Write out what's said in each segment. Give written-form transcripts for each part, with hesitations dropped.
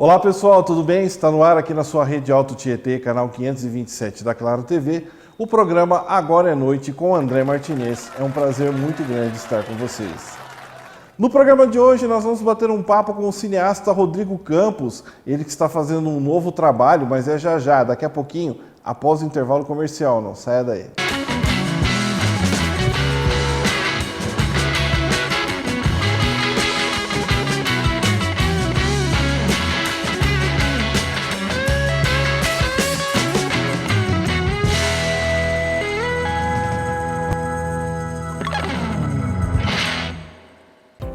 Olá pessoal, tudo bem? Está no ar aqui na sua rede Alto Tietê, canal 527 da Claro TV, o programa Agora é Noite com André Martinez. É um prazer muito grande estar com vocês. No programa de hoje nós vamos bater um papo com o cineasta Rodrigo Campos, ele que está fazendo um novo trabalho, mas é já, daqui a pouquinho, após o intervalo comercial, não saia daí.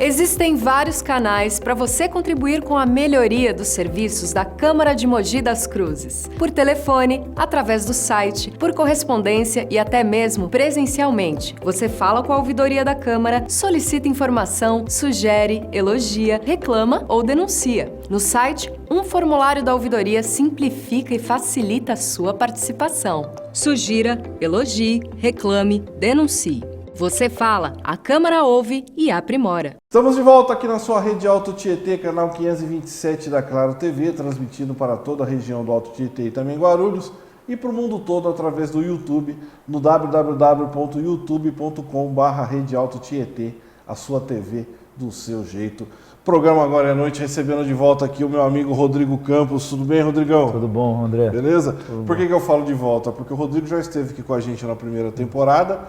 Existem vários canais para você contribuir com a melhoria dos serviços da Câmara de Mogi das Cruzes. Por telefone, através do site, por correspondência e até mesmo presencialmente. Você fala com a ouvidoria da Câmara, solicita informação, sugere, elogia, reclama ou denuncia. No site, um formulário da ouvidoria simplifica e facilita a sua participação. Sugira, elogie, reclame, denuncie. Você fala, a Câmara ouve e aprimora. Estamos de volta aqui na sua rede Alto Tietê, canal 527 da Claro TV, transmitindo para toda a região do Alto Tietê e também Guarulhos e para o mundo todo através do YouTube, no www.youtube.com/redealtotietê, a sua TV do seu jeito. Programa Agora é Noite, recebendo de volta aqui o meu amigo Rodrigo Campos. Tudo bem, Rodrigão? Tudo bom, André? Beleza? Por que eu falo de volta? Porque o Rodrigo já esteve aqui com a gente na primeira temporada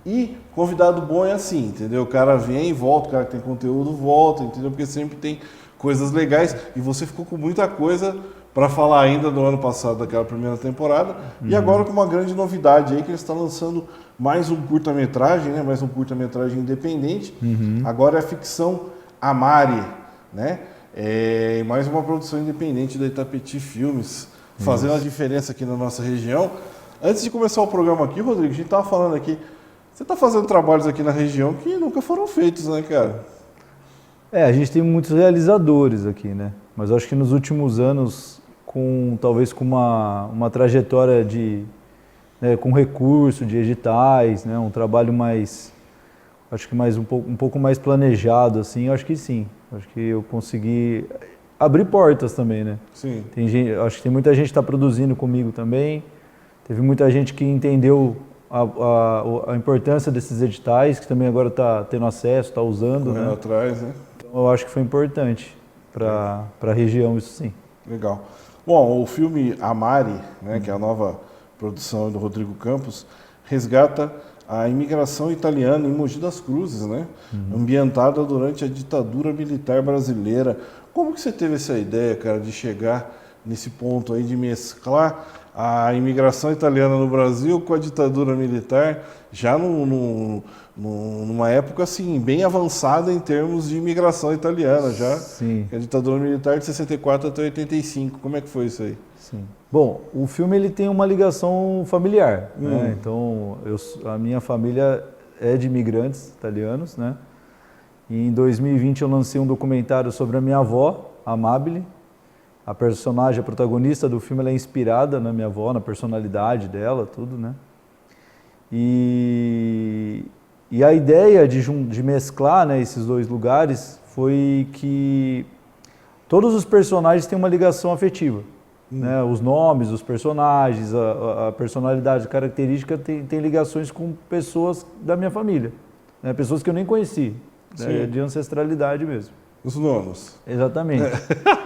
e convidado bom é assim, entendeu? O cara vem e volta, o cara que tem conteúdo volta, entendeu? Porque sempre tem coisas legais e você ficou com muita coisa para falar ainda do ano passado, daquela primeira temporada. E agora com uma grande novidade aí, que ele está lançando mais um curta-metragem, né? Mais um curta-metragem independente. Agora é a ficção Amari, né? Mais uma produção independente da Itapetí Filmes, fazendo a diferença aqui na nossa região. Antes de começar o programa aqui, Rodrigo, a gente estava falando aqui, você está fazendo trabalhos aqui na região que nunca foram feitos, né, cara? A gente tem muitos realizadores aqui, né? Mas eu acho que nos últimos anos, talvez com uma trajetória com recurso de editais, né? Um trabalho mais... Acho que um pouco mais planejado, assim, eu acho que sim. Acho que eu consegui abrir portas também, né? Sim. Acho que tem muita gente que está produzindo comigo também. Teve muita gente que entendeu a importância desses editais, que também agora está tendo acesso, está usando, né? Atrás, né? Então eu acho que foi importante para a região, isso sim. Legal. Bom, o filme Amari, né, que é a nova produção do Rodrigo Campos, resgata a imigração italiana em Mogi das Cruzes, né? Ambientada durante a ditadura militar brasileira. Como que você teve essa ideia, cara, de chegar nesse ponto aí, de mesclar a imigração italiana no Brasil com a ditadura militar, já numa época assim, bem avançada em termos de imigração italiana, já? Sim. A ditadura militar de 64 até 85. Como é que foi isso aí? Sim. Bom, o filme ele tem uma ligação familiar, né? Então, a minha família é de imigrantes italianos, né? E em 2020 eu lancei um documentário sobre a minha avó, a Amabile. A personagem, a protagonista do filme, ela é inspirada na minha avó, na personalidade dela, tudo, né? E a ideia de mesclar, né, esses dois lugares foi que todos os personagens têm uma ligação afetiva. Né, os nomes, os personagens, a personalidade, a característica tem ligações com pessoas da minha família, né, pessoas que eu nem conheci, né, de ancestralidade mesmo. Os nomes. Exatamente.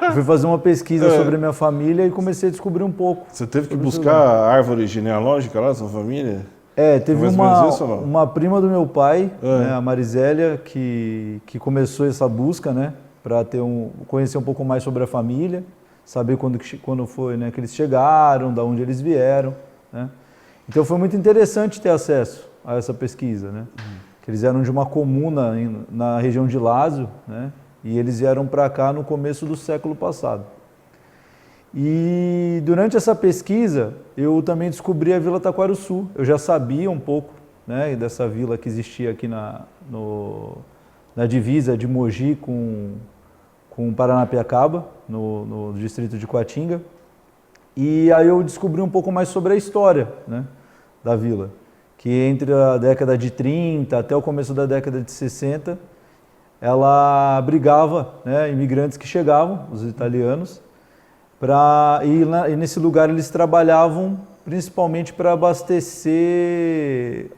Eu fui fazer uma pesquisa sobre a minha família e comecei a descobrir um pouco. Você teve que buscar a árvore genealógica lá da sua família? Teve uma prima do meu pai, né, a Marizélia, que começou essa busca, né, para conhecer um pouco mais sobre a família. Saber quando foi, né, que eles chegaram, de onde eles vieram, né? Então foi muito interessante ter acesso a essa pesquisa, né? Que eles eram de uma comuna na região de Lázio, né? E eles vieram para cá no começo do século passado. E durante essa pesquisa eu também descobri a Vila Taquarussu. Eu já sabia um pouco, né, dessa vila que existia aqui na divisa de Mogi com Paranapiacaba, no distrito de Coatinga. E aí eu descobri um pouco mais sobre a história, né, da vila, que entre a década de 30 até o começo da década de 60, ela abrigava, né, imigrantes que chegavam, os italianos, e nesse lugar eles trabalhavam principalmente para abastecer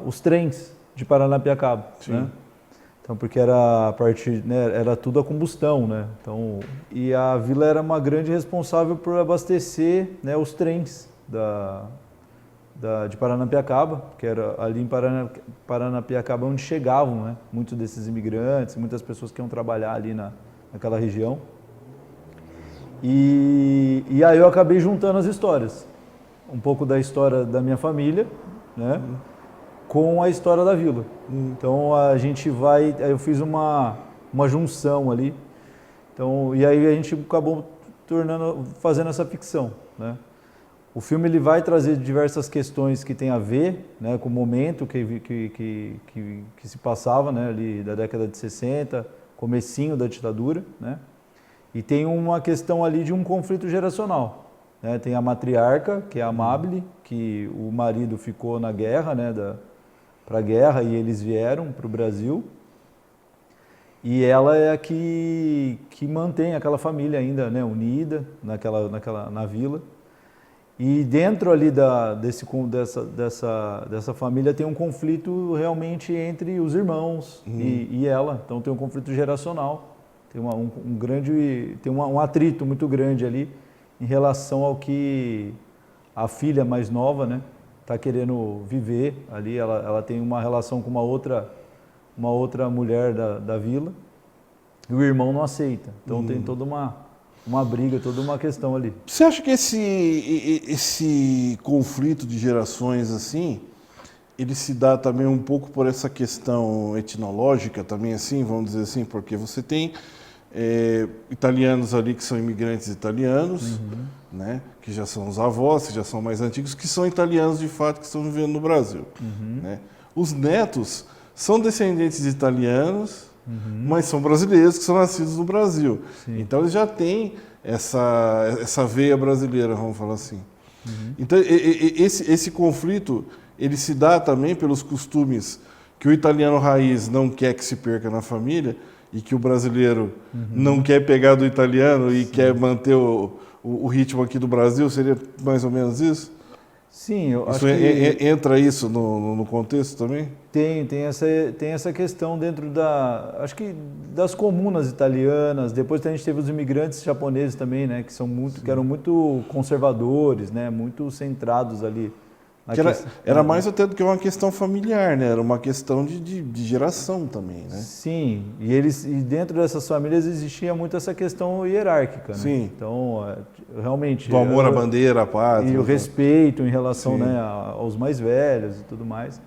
os trens de Paranapiacaba, né? Então, porque era a partir, né, era tudo a combustão, né? Então, e a vila era uma grande responsável por abastecer, né, os trens de Paranapiacaba, que era ali em Paranapiacaba onde chegavam, né, muitos desses imigrantes, muitas pessoas que iam trabalhar ali naquela região. E aí eu acabei juntando as histórias, um pouco da história da minha família, né, com a história da vila. Então a gente eu fiz uma junção ali. Então, e aí a gente acabou fazendo essa ficção, né? O filme ele vai trazer diversas questões que tem a ver, né, com o momento que se passava, né, ali da década de 60, comecinho da ditadura, né? E tem uma questão ali de um conflito geracional, né? Tem a matriarca, que é a Amabile, que o marido ficou na guerra, né, para a guerra, e eles vieram para o Brasil. E ela é a que mantém aquela família ainda, né, unida na vila. E dentro ali dessa família tem um conflito realmente entre os irmãos e ela. Então tem um conflito geracional, tem um atrito muito grande ali em relação ao que a filha mais nova, né, está querendo viver ali. Ela tem uma relação com uma outra mulher da vila, e o irmão não aceita. Então tem toda uma briga, toda uma questão ali. Você acha que esse conflito de gerações assim, ele se dá também um pouco por essa questão etnológica também, assim, vamos dizer assim, porque você tem italianos ali que são imigrantes italianos, né, que já são os avós, que já são mais antigos, que são italianos de fato, que estão vivendo no Brasil, né? Os netos são descendentes de italianos, mas são brasileiros que são nascidos no Brasil. Sim. Então eles já têm essa veia brasileira, vamos falar assim. Então esse conflito, ele se dá também pelos costumes que o italiano raiz não quer que se perca na família, e que o brasileiro não quer pegar do italiano e quer manter o ritmo aqui do Brasil. Seria mais ou menos isso? Sim, eu acho que... Entra isso no contexto também? Tem essa questão dentro acho que das comunas italianas. Depois a gente teve os imigrantes japoneses também, né, que eram muito conservadores, né, muito centrados ali. Era mais até do que uma questão familiar, né? Era uma questão de geração também, né? Sim, e dentro dessas famílias existia muito essa questão hierárquica, né? Sim. Então, realmente... Do amor à bandeira, à pátria. E o respeito em relação, né, aos mais velhos e tudo mais.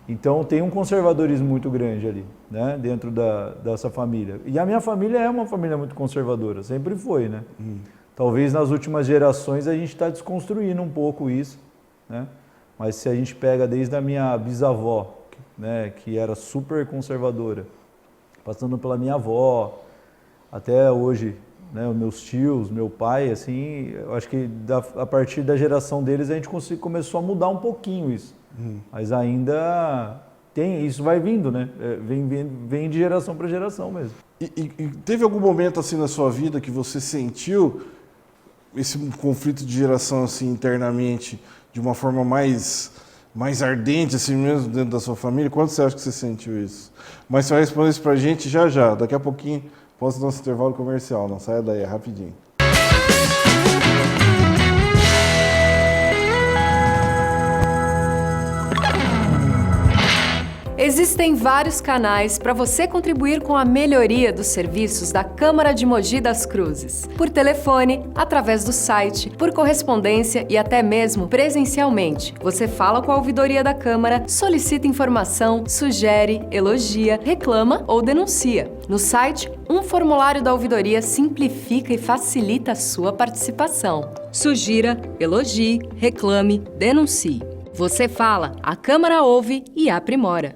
Então tem um conservadorismo muito grande ali, né, dentro dessa família. E a minha família é uma família muito conservadora, sempre foi, né? Talvez nas últimas gerações a gente está desconstruindo um pouco isso, né? Mas se a gente pega desde a minha bisavó, né, que era super conservadora, passando pela minha avó, até hoje, né, os meus tios, meu pai, assim, eu acho que a partir da geração deles a gente começou a mudar um pouquinho isso. Mas ainda isso vai vindo, né? Vem de geração para geração mesmo. E teve algum momento assim na sua vida que você sentiu esse conflito de geração assim internamente de uma forma mais ardente assim mesmo dentro da sua família? Quando você acha que você sentiu isso? Mas você vai responder isso pra gente já. Daqui a pouquinho, após o nosso intervalo comercial. Não saia daí, é rapidinho. Existem vários canais para você contribuir com a melhoria dos serviços da Câmara de Mogi das Cruzes. Por telefone, através do site, por correspondência e até mesmo presencialmente. Você fala com a ouvidoria da Câmara, solicita informação, sugere, elogia, reclama ou denuncia. No site, um formulário da ouvidoria simplifica e facilita a sua participação. Sugira, elogie, reclame, denuncie. Você fala, a Câmara ouve e aprimora.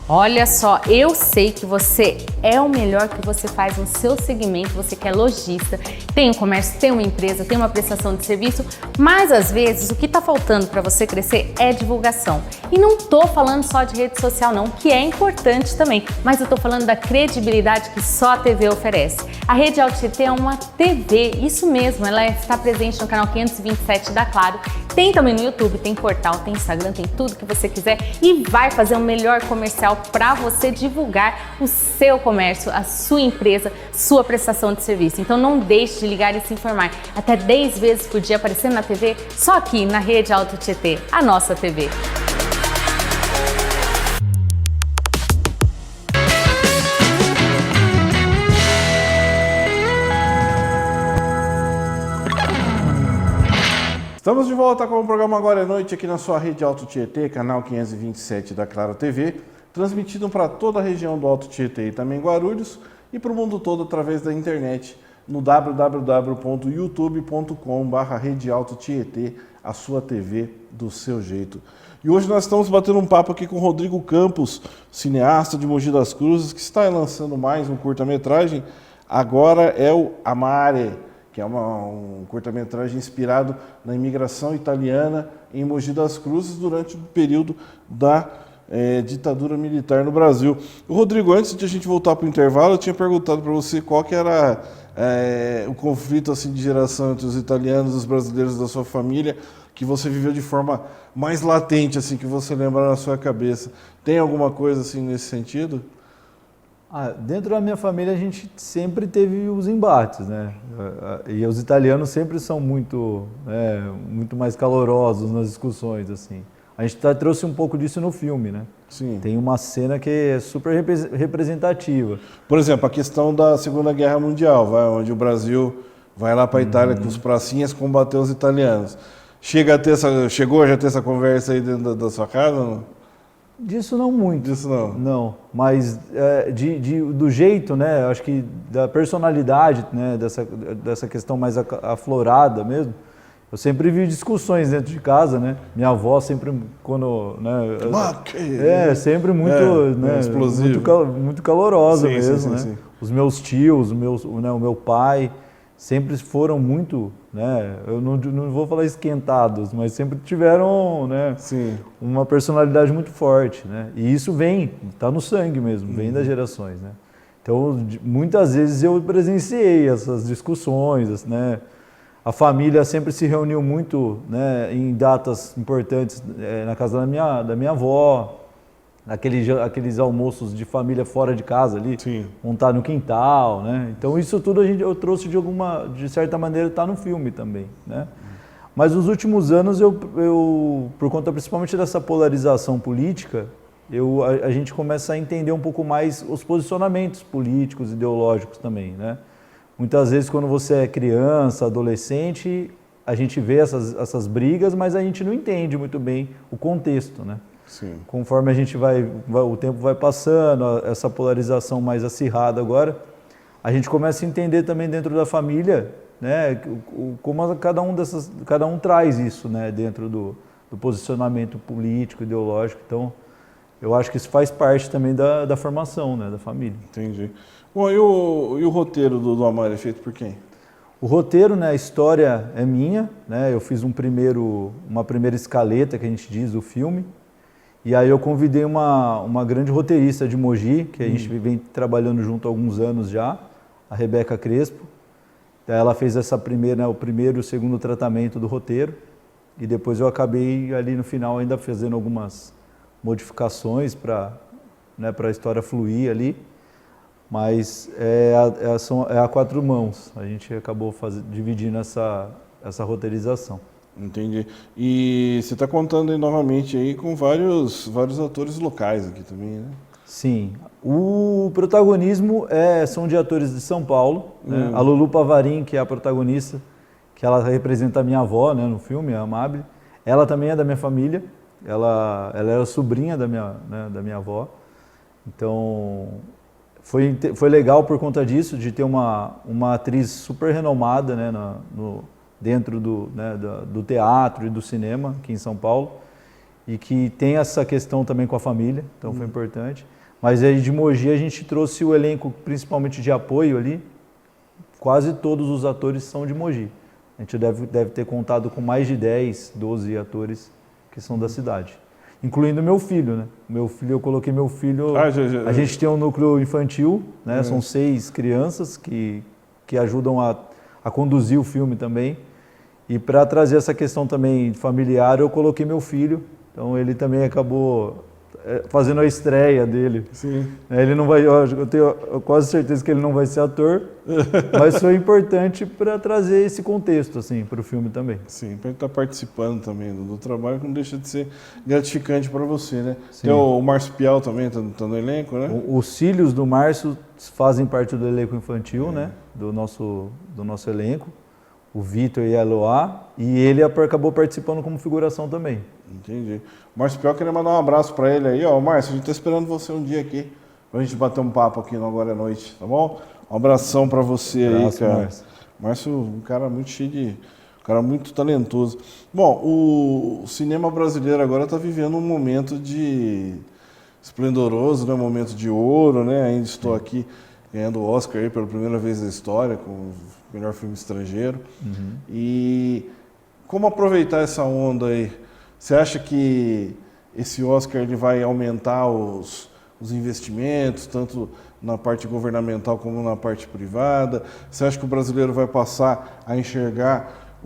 Olha só, eu sei que você é o melhor que você faz no seu segmento. Você que é lojista, tem um comércio, tem uma empresa, tem uma prestação de serviço, mas às vezes o que está faltando para você crescer é divulgação. E não estou falando só de rede social não, que é importante também, mas eu estou falando da credibilidade que só a TV oferece. A Rede Alto Tietê é uma TV, isso mesmo, ela está presente no canal 527 da Claro, tem também no YouTube, tem portal, tem Instagram, tem tudo que você quiser e vai fazer o melhor comercial para você divulgar o seu comércio, a sua empresa, sua prestação de serviço. Então não deixe de ligar e se informar. Até 10 vezes por dia aparecendo na TV, só aqui na Rede Alto Tietê, a nossa TV. Estamos de volta com o programa Agora é Noite aqui na sua Rede Alto Tietê, canal 527 da Claro TV, transmitido para toda a região do Alto Tietê e também Guarulhos e para o mundo todo através da internet no www.youtube.com/Rede Alto Tietê, a sua TV do seu jeito. E hoje nós estamos batendo um papo aqui com o Rodrigo Campos, cineasta de Mogi das Cruzes, que está lançando mais um curta-metragem, agora é o Amare, que é um curta-metragem inspirado na imigração italiana em Mogi das Cruzes durante o período da ditadura militar no Brasil. O Rodrigo, antes de a gente voltar para o intervalo, eu tinha perguntado para você qual que era o conflito assim, de geração entre os italianos e os brasileiros da sua família, que você viveu de forma mais latente, assim, que você lembra na sua cabeça. Tem alguma coisa assim nesse sentido? Dentro da minha família a gente sempre teve os embates, né? E os italianos sempre são muito mais calorosos nas discussões, assim. A gente trouxe um pouco disso no filme, né? Sim. Tem uma cena que é super representativa. Por exemplo, a questão da Segunda Guerra Mundial, onde o Brasil vai lá para a Itália com os pracinhas combater os italianos. Chegou a já ter essa conversa aí dentro da sua casa? Não? Disso não muito. Disso não? Não, mas do jeito, né, acho que da personalidade, né, dessa questão mais aflorada mesmo, eu sempre vi discussões dentro de casa, né, minha avó sempre, quando, né, sempre muito, né, explosivo. muito calorosa sim, mesmo, sim, né, sim. Os meus tios, o meu pai, sempre foram muito, né, eu não vou falar esquentados, mas sempre tiveram, né, sim, uma personalidade muito forte, né, e isso está no sangue mesmo, vem das gerações, né. Então, muitas vezes eu presenciei essas discussões, né, a família sempre se reuniu muito, né, em datas importantes na casa da minha avó, aqueles almoços de família fora de casa ali, sim, montar no quintal, né? Então isso tudo eu trouxe de certa maneira, está no filme também, né? Mas nos últimos anos eu por conta principalmente dessa polarização política, a gente começa a entender um pouco mais os posicionamentos políticos, ideológicos também, né? Muitas vezes quando você é criança, adolescente, a gente vê essas brigas, mas a gente não entende muito bem o contexto, né? sim. Conforme a gente o tempo vai passando, essa polarização mais acirrada agora, a gente começa a entender também dentro da família, né, como cada um traz isso, né, dentro do posicionamento político, ideológico. Então, eu acho que isso faz parte também da formação, né, da família. Entendi. Bom, e o roteiro do Amar é feito por quem? O roteiro, né, a história é minha, né, eu fiz uma primeira escaleta, que a gente diz, do filme. E aí eu convidei uma grande roteirista de Mogi, que a gente vem trabalhando junto há alguns anos já, a Rebeca Crespo. Ela fez o primeiro e o segundo tratamento do roteiro. E depois eu acabei ali no final ainda fazendo algumas modificações para a história fluir ali. Mas é a quatro mãos. A gente acabou dividindo essa roteirização. Entendi. E você está contando aí novamente aí com vários atores locais aqui também, né? Sim. O protagonismo são de atores de São Paulo. Né? A Lulu Pavarin, que é a protagonista, que ela representa a minha avó, né, no filme, a Amable. Ela também é da minha família. Ela era sobrinha da minha avó. Então, foi legal por conta disso, de ter uma atriz super renomada, né, dentro do teatro e do cinema aqui em São Paulo, e que tem essa questão também com a família, então foi importante. Mas aí de Mogi a gente trouxe o elenco principalmente de apoio ali. Quase todos os atores são de Mogi. A gente deve ter contado com mais de 10, 12 atores que são da cidade. Incluindo meu filho, né? Meu filho, eu coloquei meu filho... A gente tem um núcleo infantil, né? São 6 crianças que ajudam a conduzir o filme também. E para trazer essa questão também familiar, eu coloquei meu filho. Então ele também acabou fazendo a estreia dele. Sim. Ele não vai, eu tenho quase certeza que ele não vai ser ator, mas foi importante para trazer esse contexto assim para o filme também. Sim, para ele estar participando também do trabalho, que não deixa de ser gratificante para você, né? Sim. Tem o Márcio Pial também, tá no elenco, né? Os filhos do Márcio fazem parte do elenco infantil, né? Do nosso elenco. O Vitor e a Eloá, e ele acabou participando como figuração também. Entendi. O Márcio Pior, queria mandar um abraço para ele aí. Ó, Márcio, a gente tá esperando você um dia aqui, pra gente bater um papo aqui no Agora é Noite, tá bom? Um abração para você aí, cara. Márcio. Márcio, um cara muito cheio de... um cara muito talentoso. Bom, o cinema brasileiro agora tá vivendo um momento de esplendoroso, né? Um momento de ouro, né? Ainda estou aqui ganhando o Oscar aí pela primeira vez na história, com o melhor filme estrangeiro. E como aproveitar essa onda aí? Você acha que esse Oscar ele vai aumentar os investimentos, tanto na parte governamental como na parte privada? Você acha que o brasileiro vai passar a enxergar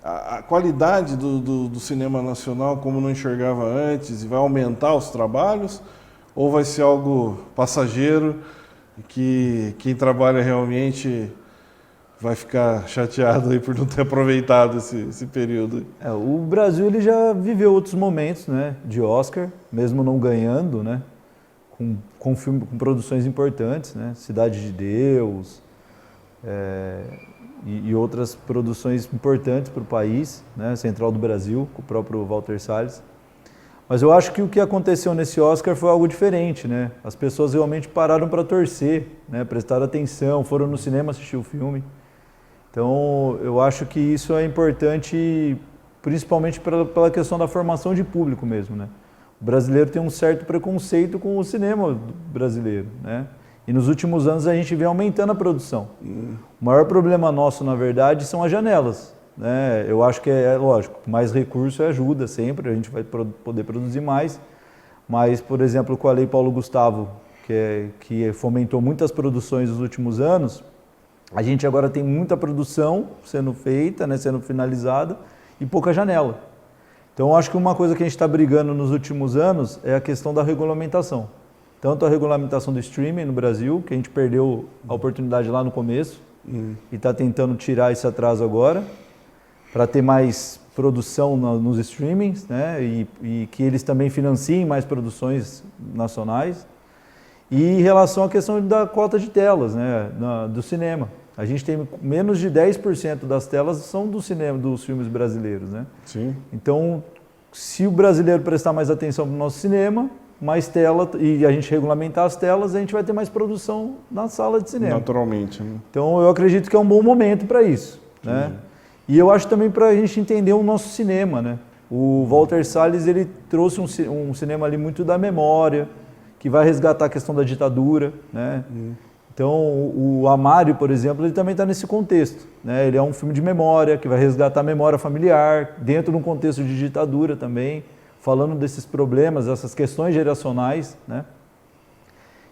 a qualidade do cinema nacional como não enxergava antes e vai aumentar os trabalhos? Ou vai ser algo passageiro que quem trabalha realmente vai ficar chateado aí por não ter aproveitado esse período? O Brasil ele já viveu outros momentos, né, de Oscar, mesmo não ganhando, né, com produções importantes, né, Cidade de Deus e outras produções importantes para o país, né, Central do Brasil, com o próprio Walter Salles. Mas eu acho que o que aconteceu nesse Oscar foi algo diferente, né? As pessoas realmente pararam para torcer, né? Prestaram atenção, foram no cinema assistir o filme. Então, eu acho que isso é importante, principalmente pela questão da formação de público mesmo, né? O brasileiro tem um certo preconceito com o cinema brasileiro, né? E nos últimos anos a gente vem aumentando a produção. O maior problema nosso, na verdade, são as janelas. Eu acho que é lógico, mais recurso ajuda sempre, a gente vai poder produzir mais, mas, por exemplo, com a Lei Paulo Gustavo, que fomentou muitas produções nos últimos anos, a gente agora tem muita produção sendo feita, né, sendo finalizada, e pouca janela. Então, eu acho que uma coisa que a gente está brigando nos últimos anos é a questão da regulamentação. Tanto a regulamentação do streaming no Brasil, que a gente perdeu a oportunidade lá no começo, e está tentando tirar esse atraso agora, para ter mais produção nos streamings, né? E que eles também financiem mais produções nacionais. E em relação à questão da cota de telas, né? Do cinema. A gente tem menos de 10% das telas são do cinema, dos filmes brasileiros, né? Sim. Então, se o brasileiro prestar mais atenção no nosso cinema, mais tela, e a gente regulamentar as telas, a gente vai ter mais produção na sala de cinema. Naturalmente, né? Então, eu acredito que é um bom momento para isso, né? E eu acho também para a gente entender o nosso cinema, né? O Walter Salles, ele trouxe um cinema ali muito da memória, que vai resgatar a questão da ditadura, né? Então, o Amário, por exemplo, ele também está nesse contexto, né? Ele é um filme de memória, que vai resgatar a memória familiar, dentro de um contexto de ditadura também, falando desses problemas, dessas questões geracionais, né?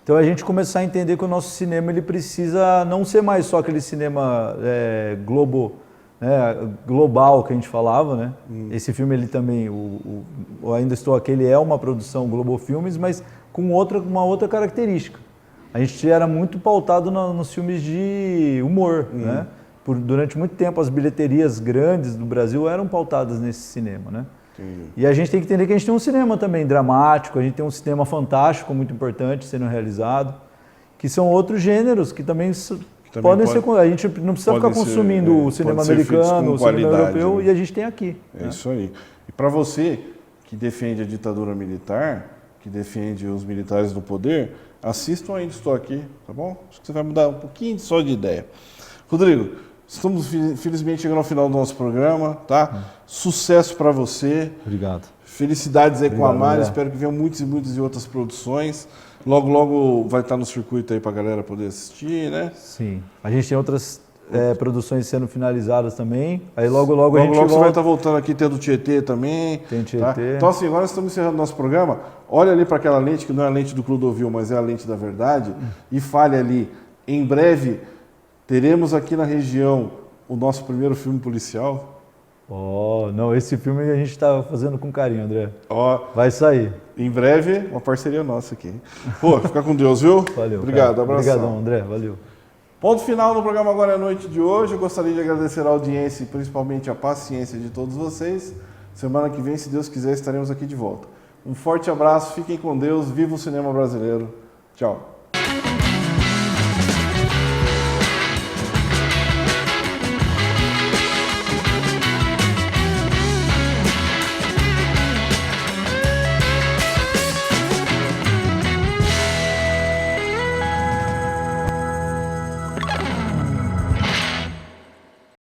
Então, a gente começar a entender que o nosso cinema, ele precisa não ser mais só aquele cinema global que a gente falava, né? Esse filme, ele também, o Ainda Estou Aqui, ele é uma produção Globo Filmes, mas com uma outra característica. A gente era muito pautado nos filmes de humor, né? Durante muito tempo, as bilheterias grandes do Brasil eram pautadas nesse cinema, né? E a gente tem que entender que a gente tem um cinema também dramático, a gente tem um cinema fantástico, muito importante, sendo realizado, que são outros gêneros que também podem ser... A gente não precisa ficar consumindo o cinema americano, o cinema europeu, né? E a gente tem aqui. É isso aí. E para você que defende a ditadura militar, que defende os militares do poder, assistam Ainda Estou Aqui, tá bom? Acho que você vai mudar um pouquinho só de ideia. Rodrigo, Estamos, felizmente, chegando ao final do nosso programa, tá? Sucesso para você. Obrigado. Felicidades aí com a Mari. André. Espero que venham muitas e muitas e outras produções. Logo, logo vai estar no circuito aí pra galera poder assistir, né? Sim. A gente tem outras produções sendo finalizadas também. Aí logo a gente você volta. vai estar voltando aqui, tendo o Tietê também. Tem Tietê. Tá? Então assim, agora nós estamos encerrando nosso programa. Olha ali para aquela lente, que não é a lente do Clodovil, mas é a lente da verdade. E fale ali, em breve teremos aqui na região o nosso primeiro filme policial. Não, esse filme a gente está fazendo com carinho, André. Vai sair. Em breve, uma parceria nossa aqui. Pô, fica com Deus, viu? Valeu. Obrigado, abração. Obrigadão, André. Valeu. Ponto final no programa Agora é Noite de hoje. Eu gostaria de agradecer a audiência e principalmente a paciência de todos vocês. Semana que vem, se Deus quiser, estaremos aqui de volta. Um forte abraço, fiquem com Deus, viva o cinema brasileiro. Tchau.